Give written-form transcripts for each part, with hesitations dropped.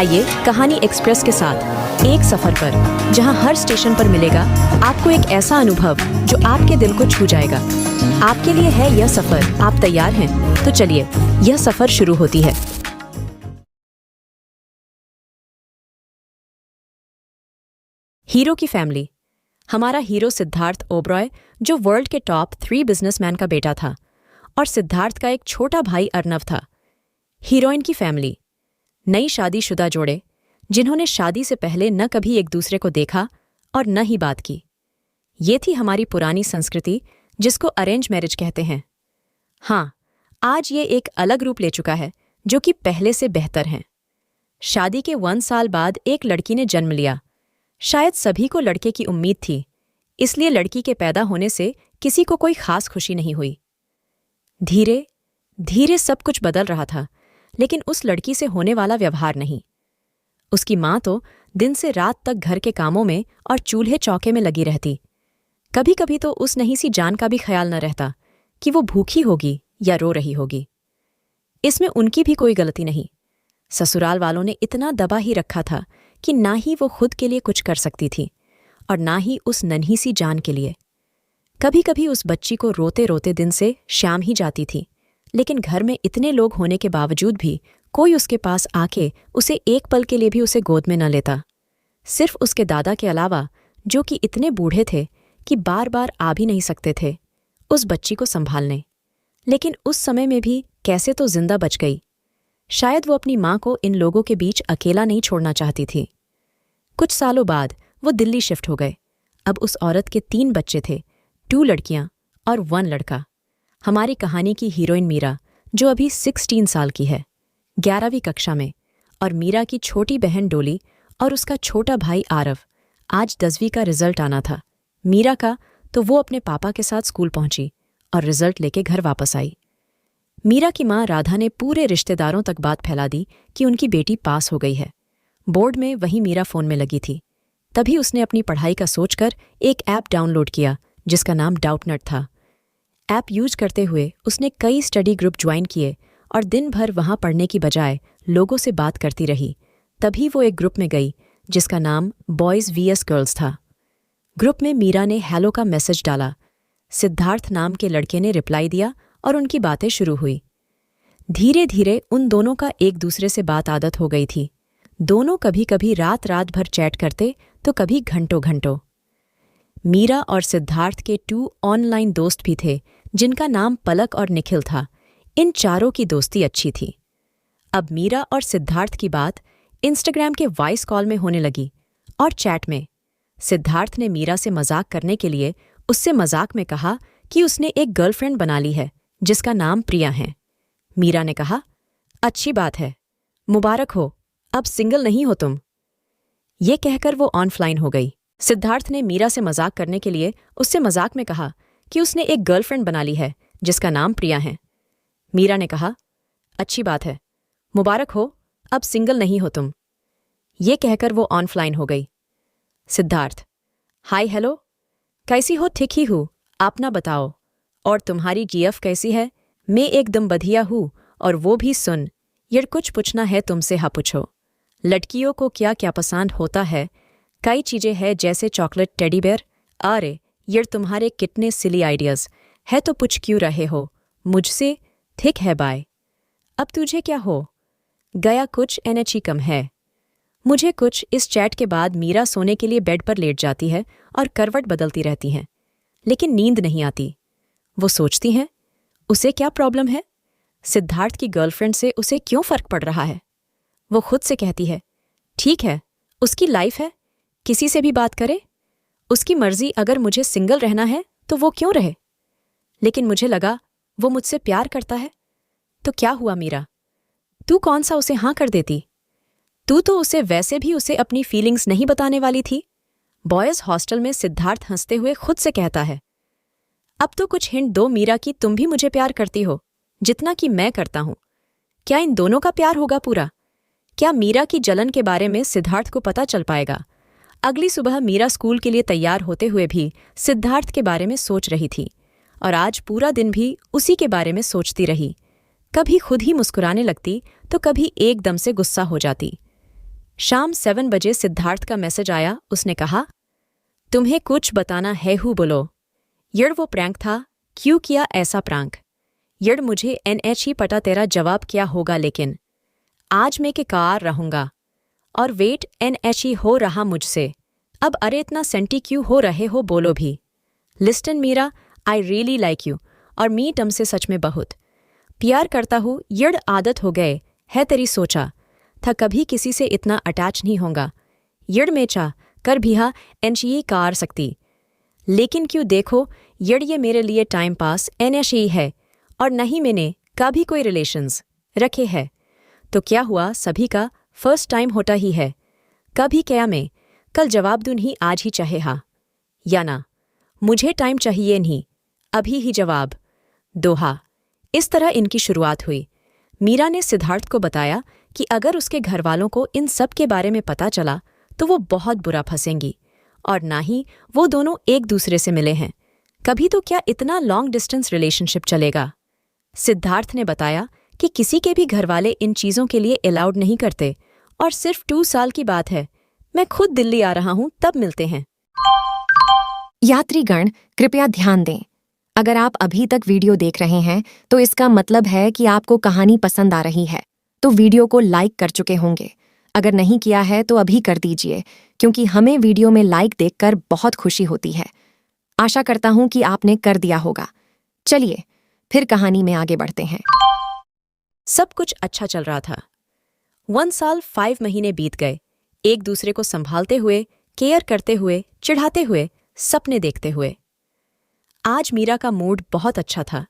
आइए कहानी एक्सप्रेस के साथ एक सफर पर, जहां हर स्टेशन पर मिलेगा आपको एक ऐसा अनुभव जो आपके दिल को छू जाएगा। आपके लिए है यह सफर। आप तैयार हैं? तो चलिए, यह सफर शुरू होती है। हीरो की फैमिली। हमारा हीरो सिद्धार्थ ओबरॉय, जो वर्ल्ड के टॉप 3 बिजनेसमैन का बेटा था, और सिद्धार्थ का एक छोटा भाई अर्नव था। हीरोइन की फैमिली। नई शादीशुदा जोड़े, जिन्होंने शादी से पहले न कभी एक दूसरे को देखा और न ही बात की। ये थी हमारी पुरानी संस्कृति, जिसको अरेंज मैरिज कहते हैं। हाँ, आज ये एक अलग रूप ले चुका है, जो कि पहले से बेहतर है। शादी के 1 साल बाद एक लड़की ने जन्म लिया। शायद सभी को लड़के की उम्मीद थी, इसलिए लड़की के पैदा होने से किसी को कोई खास खुशी नहीं हुई। धीरे धीरे सब कुछ बदल रहा था, लेकिन उस लड़की से होने वाला व्यवहार नहीं। उसकी माँ तो दिन से रात तक घर के कामों में और चूल्हे चौके में लगी रहती। कभी कभी तो उस नहीं सी जान का भी ख्याल न रहता कि वो भूखी होगी या रो रही होगी। इसमें उनकी भी कोई गलती नहीं। ससुराल वालों ने इतना दबा ही रखा था कि ना ही वो खुद के लिए कुछ कर सकती थी और ना ही उस नन्ही सी जान के लिए। कभी कभी उस बच्ची को रोते रोते दिन से शाम ही जाती थी, लेकिन घर में इतने लोग होने के बावजूद भी कोई उसके पास आके उसे एक पल के लिए भी उसे गोद में न लेता। सिर्फ उसके दादा के अलावा, जो कि इतने बूढ़े थे कि बार बार आ भी नहीं सकते थे उस बच्ची को संभालने। लेकिन उस समय में भी कैसे तो जिंदा बच गई। शायद वो अपनी माँ को इन लोगों के बीच अकेला नहीं छोड़ना चाहती थी। कुछ सालों बाद वो दिल्ली शिफ्ट हो गए। अब उस औरत के 3 बच्चे थे, 2 लड़कियां और 1 लड़का। हमारी कहानी की हीरोइन मीरा, जो अभी 16 साल की है, 11वीं कक्षा में, और मीरा की छोटी बहन डोली और उसका छोटा भाई आरव। आज 10वीं का रिजल्ट आना था मीरा का, तो वो अपने पापा के साथ स्कूल पहुंची और रिजल्ट लेके घर वापस आई। मीरा की माँ राधा ने पूरे रिश्तेदारों तक बात फैला दी कि उनकी बेटी पास हो गई है। बोर्ड में वहीं मीरा फ़ोन में लगी थी। तभी उसने अपनी पढ़ाई का सोचकर एक ऐप डाउनलोड किया, जिसका नाम डाउटनट था। ऐप यूज करते हुए उसने कई स्टडी ग्रुप ज्वाइन किए और दिन भर वहां पढ़ने की बजाय लोगों से बात करती रही। तभी वो एक ग्रुप में गई, जिसका नाम बॉयज़ वीएस गर्ल्स था। ग्रुप में मीरा ने हेलो का मैसेज डाला। सिद्धार्थ नाम के लड़के ने रिप्लाई दिया और उनकी बातें शुरू हुई। धीरे धीरे उन दोनों का एक दूसरे से बात आदत हो गई थी। दोनों कभी कभी रात रात भर चैट करते, तो कभी घंटों घंटों। मीरा और सिद्धार्थ के 2 ऑनलाइन दोस्त भी थे, जिनका नाम पलक और निखिल था। इन चारों की दोस्ती अच्छी थी। अब मीरा और सिद्धार्थ की बात इंस्टाग्राम के वॉइस कॉल में होने लगी और चैट में। सिद्धार्थ ने मीरा से मजाक करने के लिए उससे मजाक में कहा कि उसने एक गर्लफ्रेंड बना ली है, जिसका नाम प्रिया है। मीरा ने कहा, अच्छी बात है, मुबारक हो, अब सिंगल नहीं हो तुम। ये कहकर वो ऑनलाइन हो गई। सिद्धार्थ ने मीरा से मजाक करने के लिए उससे मजाक में कहा कि उसने एक गर्लफ्रेंड बना ली है, जिसका नाम प्रिया है। मीरा ने कहा, अच्छी बात है, मुबारक हो, अब सिंगल नहीं हो तुम। ये कहकर वो ऑनलाइन हो गई। सिद्धार्थ, हाय हेलो, कैसी हो? ठीक ही हूँ, आप ना बताओ। और तुम्हारी जीएफ कैसी है? मैं एकदम बढ़िया हूँ। और वो भी सुन, यार कुछ पूछना है तुमसे, हाँ पूछो। लड़कियों को क्या क्या पसंद होता है? कई चीजें हैं, जैसे चॉकलेट, टेडी बेयर। अरे यार तुम्हारे कितने सिली आइडियाज़ है, तो पूछ क्यों रहे हो मुझसे? ठीक है, बाय। अब तुझे क्या हो गया? कुछ एनर्जी कम है मुझे कुछ। इस चैट के बाद मीरा सोने के लिए बेड पर लेट जाती है और करवट बदलती रहती हैं, लेकिन नींद नहीं आती। वो सोचती हैं, उसे क्या प्रॉब्लम है? सिद्धार्थ की गर्लफ्रेंड से उसे क्यों फर्क पड़ रहा है? वो खुद से कहती है, ठीक है, उसकी लाइफ है, किसी से भी बात करे, उसकी मर्जी। अगर मुझे सिंगल रहना है तो वो क्यों रहे? लेकिन मुझे लगा वो मुझसे प्यार करता है। तो क्या हुआ मीरा? तू कौन सा उसे हाँ कर देती? तू तो उसे वैसे भी उसे अपनी फीलिंग्स नहीं बताने वाली थी। बॉयज़ हॉस्टल में सिद्धार्थ हंसते हुए खुद से कहता है, अब तो कुछ हिंट दो मीरा कि तुम भी मुझे प्यार करती हो, जितना कि मैं करता हूं। क्या इन दोनों का प्यार होगा पूरा? क्या मीरा की जलन के बारे में सिद्धार्थ को पता चल पाएगा? अगली सुबह मीरा स्कूल के लिए तैयार होते हुए भी सिद्धार्थ के बारे में सोच रही थी, और आज पूरा दिन भी उसी के बारे में सोचती रही। कभी खुद ही मुस्कुराने लगती, तो कभी एकदम से गुस्सा हो जाती। शाम 7 बजे सिद्धार्थ का मैसेज आया। उसने कहा, तुम्हें कुछ बताना है हु बोलो। यड़ वो प्रैंक था। क्यों किया ऐसा प्रैंक? यड़ मुझे एनएच ही पता तेरा जवाब क्या होगा, लेकिन आज मैं के कार रहूंगा और वेट एनएच ही हो रहा मुझसे। अब अरे इतना सेंटी क्यों हो रहे हो, बोलो भी। Listen Meera, I really like you और मी तुमसे सच में बहुत प्यार करता हूँ। यड़ आदत हो गए है तेरी, सोचा था कभी किसी से इतना अटैच नहीं होगा। यड़ में चाह कर भी हा एनशी कार सकती, लेकिन क्यों देखो यड़ ये मेरे लिए टाइम पास एनएशी है और नहीं मैंने कभी कोई रिलेशंस रखे है। तो क्या हुआ, सभी का फर्स्ट टाइम होता ही है। कभी क्या मैं कल जवाब दूं ही आज ही चाहे हा या ना, मुझे टाइम चाहिए नहीं, अभी ही जवाब दो हा। इस तरह इनकी शुरुआत हुई। मीरा ने सिद्धार्थ को बताया कि अगर उसके घरवालों को इन सब के बारे में पता चला तो वो बहुत बुरा फंसेंगी और ना ही वो दोनों एक दूसरे से मिले हैं कभी, तो क्या इतना लॉन्ग डिस्टेंस रिलेशनशिप चलेगा? सिद्धार्थ ने बताया कि किसी के भी घरवाले इन चीज़ों के लिए अलाउड नहीं करते और सिर्फ 2 साल की बात है। मैं खुद दिल्ली आ रहा हूँ, तब मिलते हैं। यात्रीगण कृपया ध्यान दें, अगर आप अभी तक वीडियो देख रहे हैं तो इसका मतलब है कि आपको कहानी पसंद आ रही है, तो वीडियो को लाइक कर चुके होंगे। अगर नहीं किया है तो अभी कर दीजिए, क्योंकि हमें वीडियो में लाइक देखकर बहुत खुशी होती है। आशा करता हूं कि आपने कर दिया होगा। चलिए फिर कहानी में आगे बढ़ते हैं। सब कुछ अच्छा चल रहा था। 1 साल 5 महीने बीत गए, एक दूसरे को संभालते हुए, केयर करते हुए, चिढ़ाते हुए, सपने देखते हुए। आज मीरा का मूड बहुत अच्छा था।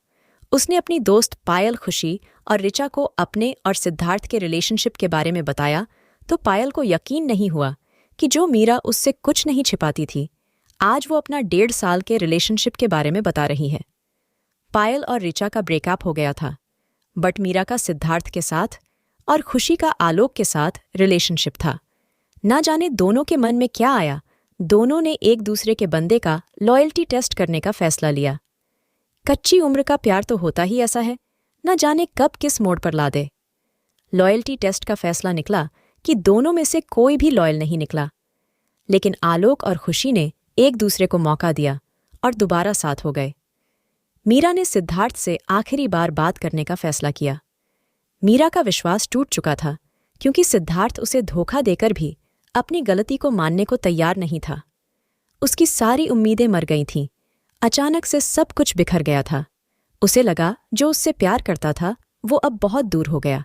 उसने अपनी दोस्त पायल, खुशी और ऋचा को अपने और सिद्धार्थ के रिलेशनशिप के बारे में बताया तो पायल को यकीन नहीं हुआ कि जो मीरा उससे कुछ नहीं छिपाती थी, आज वो अपना 1.5 साल के रिलेशनशिप के बारे में बता रही है। पायल और ऋचा का ब्रेकअप हो गया था, बट मीरा का सिद्धार्थ के साथ और खुशी का आलोक के साथ रिलेशनशिप था। ना जाने दोनों के मन में क्या आया, दोनों ने एक दूसरे के बंदे का लॉयल्टी टेस्ट करने का फैसला लिया। कच्ची उम्र का प्यार तो होता ही ऐसा है, न जाने कब किस मोड़ पर ला दे। लॉयल्टी टेस्ट का फैसला निकला कि दोनों में से कोई भी लॉयल नहीं निकला, लेकिन आलोक और खुशी ने एक दूसरे को मौका दिया और दोबारा साथ हो गए। मीरा ने सिद्धार्थ से आखिरी बार बात करने का फैसला किया। मीरा का विश्वास टूट चुका था, क्योंकि सिद्धार्थ उसे धोखा देकर भी अपनी गलती को मानने को तैयार नहीं था। उसकी सारी उम्मीदें मर गई थीं। अचानक से सब कुछ बिखर गया था। उसे लगा जो उससे प्यार करता था वो अब बहुत दूर हो गया।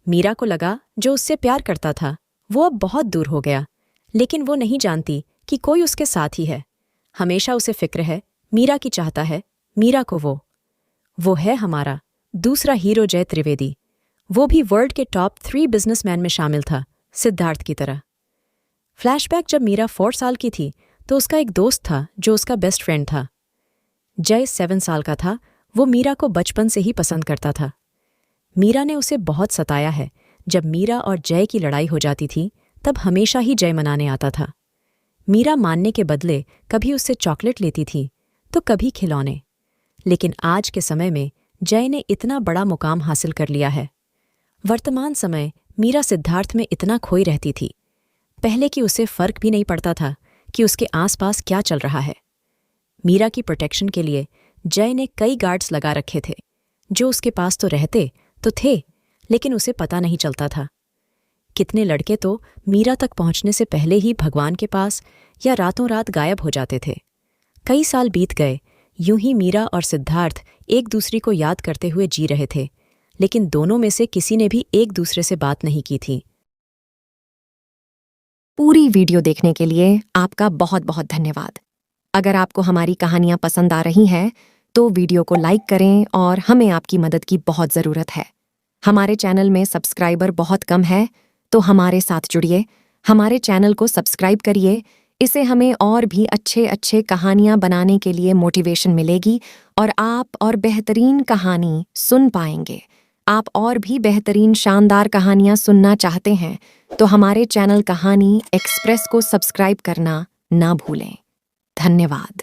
मीरा को लगा जो उससे प्यार करता था वो अब बहुत दूर हो गया, लेकिन वो नहीं जानती कि कोई उसके साथ ही है। हमेशा उसे फिक्र है, मीरा की चाहता है मीरा को। वो है हमारा दूसरा हीरो, जय त्रिवेदी। वो भी वर्ल्ड के टॉप 3 बिजनेसमैन में शामिल था, सिद्धार्थ की तरह। फ्लैशबैक, जब मीरा 4 साल की थी तो उसका एक दोस्त था जो उसका बेस्ट फ्रेंड था। जय 7 साल का था। वो मीरा को बचपन से ही पसंद करता था। मीरा ने उसे बहुत सताया है। जब मीरा और जय की लड़ाई हो जाती थी तब हमेशा ही जय मनाने आता था। मीरा मानने के बदले कभी उससे चॉकलेट लेती थी तो कभी खिलौने, लेकिन आज के समय में जय ने इतना बड़ा मुकाम हासिल कर लिया है। वर्तमान समय मीरा सिद्धार्थ में इतना खोई रहती थी पहले कि उसे फर्क भी नहीं पड़ता था कि उसके आसपास क्या चल रहा है। मीरा की प्रोटेक्शन के लिए जय ने कई गार्ड्स लगा रखे थे, जो उसके पास तो रहते तो थे, लेकिन उसे पता नहीं चलता था। कितने लड़के तो मीरा तक पहुंचने से पहले ही भगवान के पास या रातों रात गायब हो जाते थे। कई साल बीत गए, यूं ही मीरा और सिद्धार्थ एक दूसरे को याद करते हुए जी रहे थे, लेकिन दोनों में से किसी ने भी एक दूसरे से बात नहीं की थी। पूरी वीडियो देखने के लिए आपका बहुत बहुत धन्यवाद। अगर आपको हमारी कहानियां पसंद आ रही हैं तो वीडियो को लाइक करें और हमें आपकी मदद की बहुत ज़रूरत है। हमारे चैनल में सब्सक्राइबर बहुत कम है, तो हमारे साथ जुड़िए, हमारे चैनल को सब्सक्राइब करिए। इससे हमें और भी अच्छे अच्छे कहानियां बनाने के लिए मोटिवेशन मिलेगी और आप और बेहतरीन कहानी सुन पाएंगे। आप और भी बेहतरीन शानदार कहानियां सुनना चाहते हैं तो हमारे चैनल कहानी एक्सप्रेस को सब्सक्राइब करना ना भूलें। धन्यवाद।